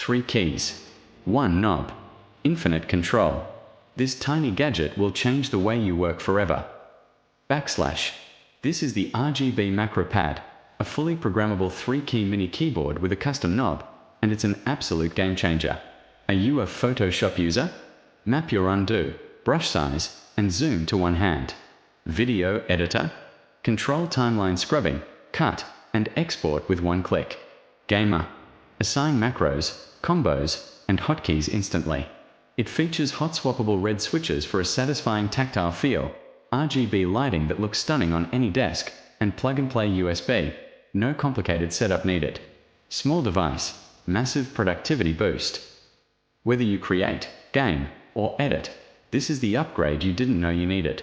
3 keys. 1 knob. Infinite control. This tiny gadget will change the way you work forever. Backslash. This is the RGB Macro Pad, a fully programmable 3-key mini keyboard with a custom knob, and it's an absolute game changer. Are you a Photoshop user? Map your undo, brush size, and zoom to one hand. Video editor? Control timeline scrubbing, cut, and export with one click. Gamer? Assign macros, combos, and hotkeys instantly. It features hot-swappable red switches for a satisfying tactile feel, RGB lighting that looks stunning on any desk, and plug-and-play USB. No complicated setup needed. Small device, massive productivity boost. Whether you create, game, or edit, this is the upgrade you didn't know you needed.